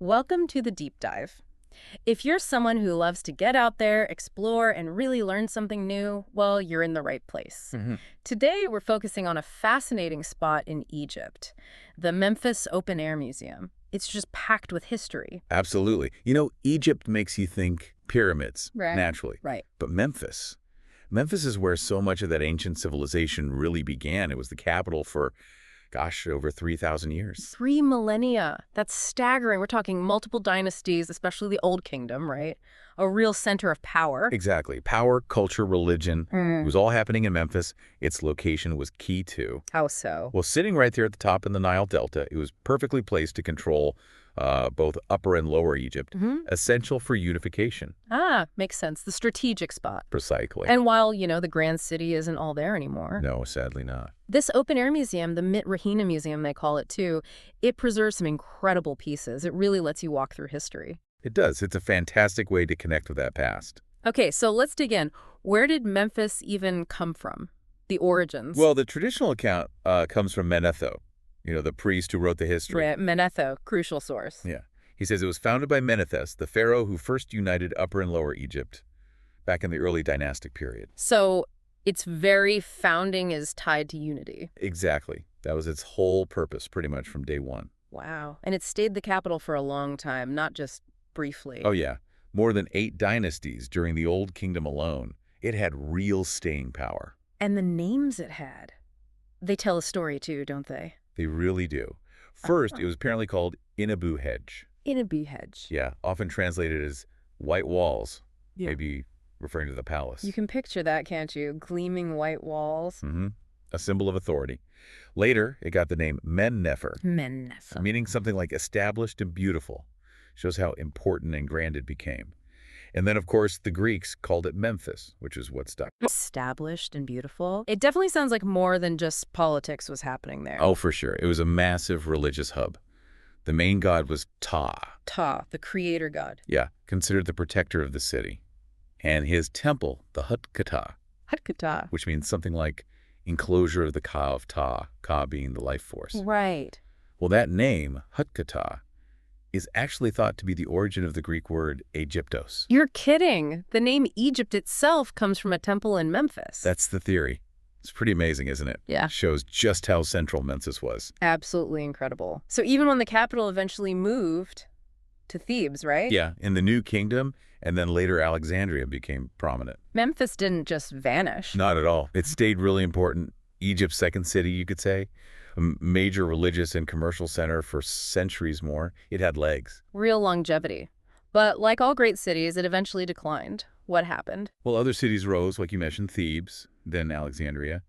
Welcome to the deep dive. If you're someone who loves to get out there, explore, and really learn something new, well, you're in the right place. hmm Today, we're focusing on a fascinating spot in Egypt, the Memphis Open Air Museum. It's just packed with history. Absolutely. Egypt makes you think pyramids, Right. naturally. Right. But Memphis is where so much of that ancient civilization really began. It was the capital for, gosh, over 3,000 years. 3 millennia. That's staggering. We're talking multiple dynasties, especially the Old Kingdom, right? A real center of power. Exactly. Power, culture, religion. It Mm. was all happening in Memphis. Its location was key too. How so? Well, sitting right there at the top in the Nile Delta, it was perfectly placed to control both Upper and Lower Egypt, essential for unification. Makes sense. The strategic spot. Precisely. And while, the grand city isn't all there anymore, No, sadly not. this open-air museum, the Mit Rahina Museum they call it too, it preserves some incredible pieces. It really lets you walk through history. It does. It's a fantastic way to connect with that past. Okay, so let's dig in. Where did Memphis even come from? The origins. Well, the traditional account comes from Menetho, the priest who wrote the history. Right, Manetho, crucial source. Yeah. He says it was founded by Menethus, the pharaoh who first united Upper and Lower Egypt back in the early dynastic period. So its very founding is tied to unity. Exactly. That was its whole purpose, pretty much from day one. Wow. And it stayed the capital for a long time, not just briefly. Oh, yeah. More than 8 dynasties during the Old Kingdom alone. It had real staying power. And the names it had. They tell a story too, don't they? They really do. First, Uh-huh. it was apparently called Inabu Hedge. Inabu Hedge. Yeah, often translated as white walls, Yeah. maybe referring to the palace. You can picture that, can't you? Gleaming white walls. A symbol of authority. Later, it got the name Men-Nefer, Menetho. meaning something like established and beautiful. Shows how important and grand it became. And then, of course, the Greeks called it Memphis, which is what stuck. Established and beautiful. It definitely sounds like more than just politics was happening there. Oh, for sure. It was a massive religious hub. The main god was Ptah. Ptah, the creator god. Yeah, considered the protector of the city. And his temple, the Hut-Katah, Hatkatah. which means something like enclosure of the Ka of Ptah, Ka being the life force. Right. Well, that name, Hut-Katah, is actually thought to be the origin of the Greek word Aegyptos. You're kidding. The name Egypt itself comes from a temple in Memphis. That's the theory. It's pretty amazing, isn't it? Yeah. Shows just how central Memphis was. Absolutely incredible. So even when the capital eventually moved to Thebes, right? Yeah, in the New Kingdom, and then later Alexandria became prominent. Memphis didn't just vanish. Not at all. It stayed really important. Egypt's second city, you could say. A major religious and commercial center for centuries more. It had legs. Real longevity. But like all great cities, it eventually declined. What happened? Well, other cities rose, like you mentioned, Thebes, then Alexandria.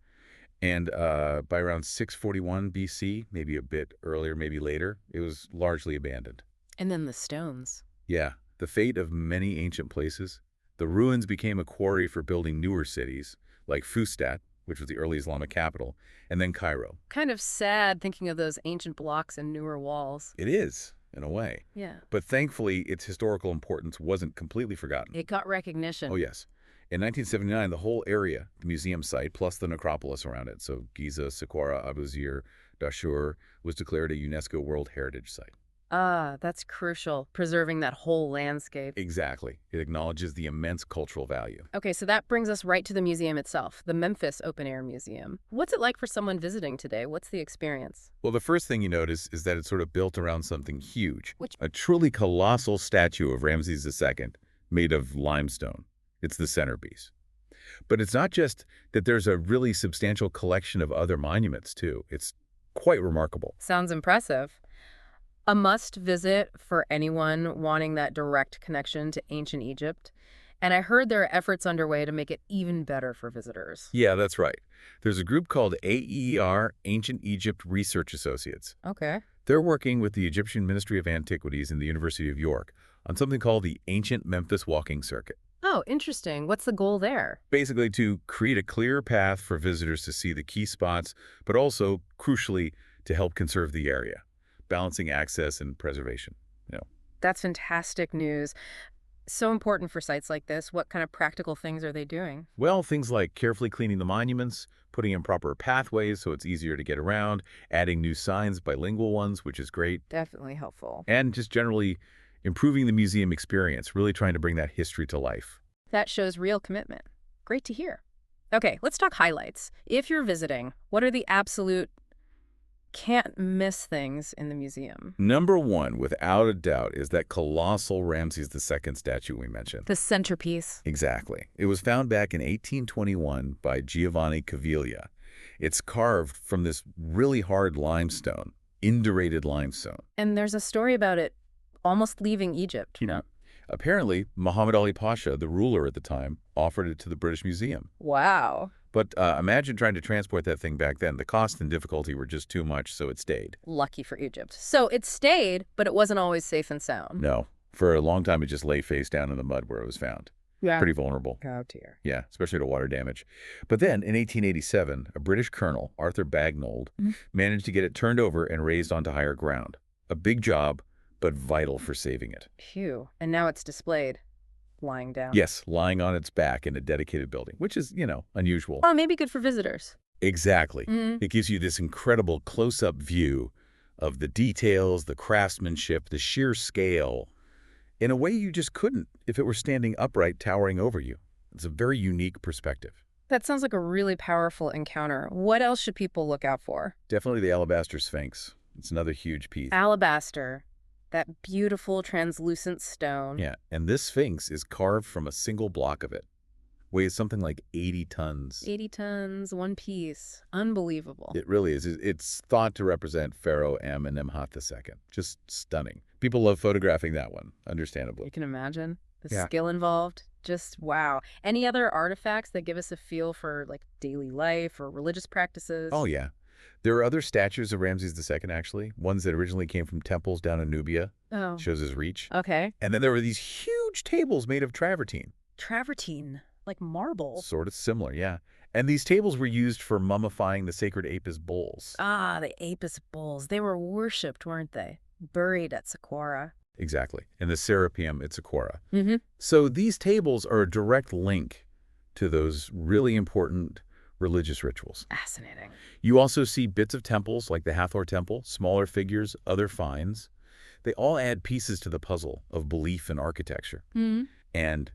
And by around 641 BC, maybe a bit earlier, maybe later, it was largely abandoned. And then the stones. Yeah, the fate of many ancient places. The ruins became a quarry for building newer cities, like Fustat, which was the early Islamic capital, and then Cairo. Kind of sad thinking of those ancient blocks and newer walls. It is, in a way. Yeah. But thankfully, its historical importance wasn't completely forgotten. It got recognition. Oh, yes. In 1979, the whole area, the museum site, plus the necropolis around it, so Giza, Saqqara, Abu Qir, Dashur, was declared a UNESCO World Heritage Site. That's crucial, preserving that whole landscape. Exactly. It acknowledges the immense cultural value. Okay, so that brings us right to the museum itself, the Memphis Open Air Museum. What's it like for someone visiting today? What's the experience? Well, the first thing you notice is that it's sort of built around something huge. Which- A truly colossal statue of Ramses II made of limestone. It's the centerpiece. But it's not just that there's a really substantial collection of other monuments, too. It's quite remarkable. Sounds impressive. A must visit for anyone wanting that direct connection to ancient Egypt. And I heard there are efforts underway to make it even better for visitors. Yeah, that's right. There's a group called AER, Ancient Egypt Research Associates. Okay. They're working with the Egyptian Ministry of Antiquities and the University of York on something called the Ancient Memphis Walking Circuit. Oh, interesting. What's the goal there? Basically to create a clear path for visitors to see the key spots, but also, crucially, to help conserve the area, balancing access and preservation. That's fantastic news. So important for sites like this. What kind of practical things are they doing? Well, things like carefully cleaning the monuments, putting in proper pathways so it's easier to get around, adding new signs, bilingual ones, which is great, Definitely helpful. and just generally improving the museum experience, really trying to bring that history to life. That shows real commitment. Great to hear. Okay, let's talk highlights. If you're visiting, what are the absolute can't miss things in the museum? Number one, without a doubt, is that colossal Ramses II statue we mentioned. The centerpiece. Exactly. It was found back in 1821 by Giovanni Caviglia. It's carved from this really hard limestone, indurated limestone. And there's a story about it almost leaving Egypt. Yeah. Apparently, Muhammad Ali Pasha, the ruler at the time, offered it to the British Museum. Wow. But imagine trying to transport that thing back then. The cost and difficulty were just too much, so it stayed. Lucky for Egypt. So it stayed, but it wasn't always safe and sound. No. For a long time, it just lay face down in the mud where it was found. Yeah. Pretty vulnerable. Oh, dear. Yeah, especially to water damage. But then, in 1887, a British colonel, Arthur Bagnold, managed to get it turned over and raised onto higher ground. A big job, but vital for saving it. Phew. And now it's displayed, lying down. Yes, lying on its back in a dedicated building, which is, unusual. Well, maybe good for visitors. Exactly. It gives you this incredible close-up view of the details, the craftsmanship, the sheer scale, in a way you just couldn't if it were standing upright, towering over you. It's a very unique perspective. That sounds like a really powerful encounter. What else should people look out for? Definitely the alabaster sphinx. It's another huge piece. Alabaster. That beautiful translucent stone. Yeah, and this sphinx is carved from a single block of it. Weighs something like 80 tons. 80 tons, one piece. Unbelievable. It really is. It's thought to represent Pharaoh Amenemhat II. Just stunning. People love photographing that one, understandably. You can imagine the Yeah. skill involved. Just wow. Any other artifacts that give us a feel for like daily life or religious practices? Oh, yeah. There are other statues of Ramses II, actually. Ones that originally came from temples down in Nubia. Oh. Shows his reach. Okay. And then there were these huge tables made of travertine. Travertine, like marble. Sort of similar, yeah. And these tables were used for mummifying the sacred Apis bulls. Ah, the Apis bulls. They were worshipped, weren't they? Buried at Saqqara. Exactly. And the Serapeum at Saqqara. Mm-hmm. So these tables are a direct link to those really important religious rituals. Fascinating. You also see bits of temples like the Hathor temple, smaller figures, other finds. They all add pieces to the puzzle of belief and architecture. Mm-hmm. And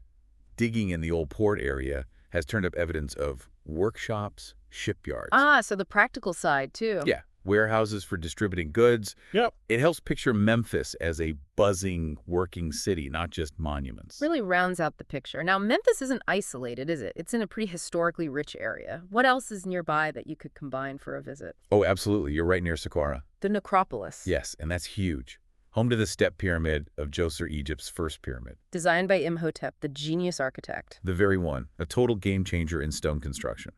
digging in the old port area has turned up evidence of workshops, shipyards. Ah, so the practical side, too. Yeah, warehouses for distributing goods. Yep. It helps picture Memphis as a buzzing, working city, not just monuments. Really rounds out the picture. Now, Memphis isn't isolated, is it? It's in a pretty historically rich area. What else is nearby that you could combine for a visit? Oh, absolutely. You're right near Saqqara. The necropolis. Yes, and that's huge. Home to the step pyramid of Djoser, Egypt's first pyramid. Designed by Imhotep, the genius architect. The very one, a total game changer in stone construction.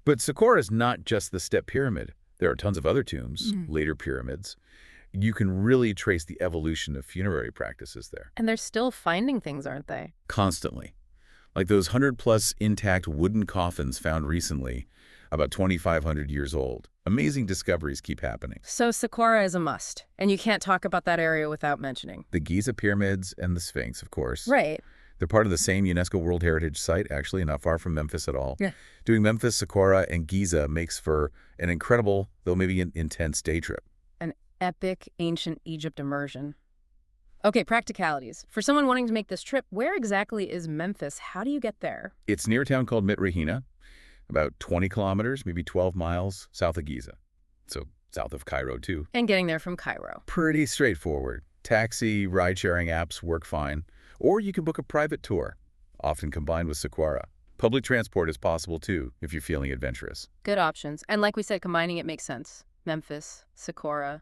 But Saqqara is not just the step pyramid. There are tons of other tombs, later pyramids. You can really trace the evolution of funerary practices there. And they're still finding things, aren't they? Constantly. Like those 100-plus intact wooden coffins found recently, about 2,500 years old. Amazing discoveries keep happening. So Saqqara is a must, and you can't talk about that area without mentioning. The Giza pyramids and the Sphinx, of course. Right. They're part of the same UNESCO World Heritage Site, actually, not far from Memphis at all. Yeah. Doing Memphis, Saqqara, and Giza makes for an incredible, though maybe an intense day trip. An epic ancient Egypt immersion. Okay, practicalities. For someone wanting to make this trip, where exactly is Memphis? How do you get there? It's near a town called Mitrahina, about 20 kilometers, maybe 12 miles south of Giza. So south of Cairo, too. And getting there from Cairo. Pretty straightforward. Taxi, ride-sharing apps work fine. Or you can book a private tour, often combined with Saqqara. Public transport is possible, too, if you're feeling adventurous. Good options. And like we said, combining it makes sense. Memphis, Saqqara,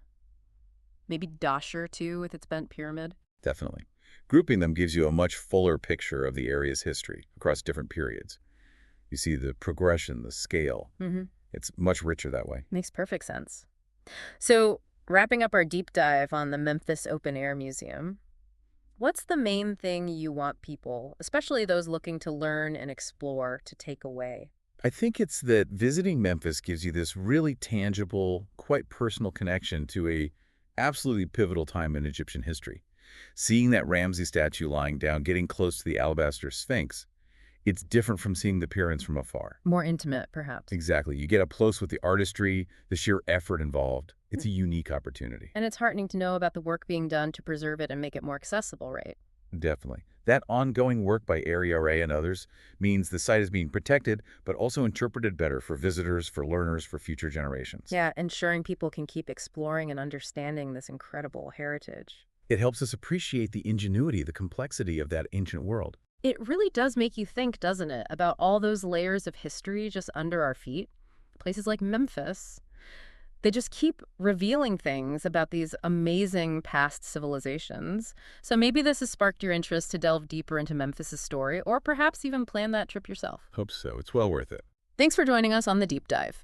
maybe Dashur, too, with its bent pyramid. Definitely. Grouping them gives you a much fuller picture of the area's history across different periods. You see the progression, the scale. Mm-hmm. It's much richer that way. Makes perfect sense. So, wrapping up our deep dive on the Memphis Open Air Museum, what's the main thing you want people, especially those looking to learn and explore, to take away? I think it's that visiting Memphis gives you this really tangible, quite personal connection to a absolutely pivotal time in Egyptian history. Seeing that Ramses statue lying down, getting close to the alabaster sphinx, it's different from seeing the pyramids from afar. More intimate, perhaps. Exactly. You get up close with the artistry, the sheer effort involved. It's a unique opportunity. And it's heartening to know about the work being done to preserve it and make it more accessible, right? Definitely. That ongoing work by ARIA and others means the site is being protected, but also interpreted better for visitors, for learners, for future generations. Yeah, ensuring people can keep exploring and understanding this incredible heritage. It helps us appreciate the ingenuity, the complexity of that ancient world. It really does make you think, doesn't it, about all those layers of history just under our feet? Places like Memphis, they just keep revealing things about these amazing past civilizations. So maybe this has sparked your interest to delve deeper into Memphis's story, or perhaps even plan that trip yourself. Hope so. It's well worth it. Thanks for joining us on The Deep Dive.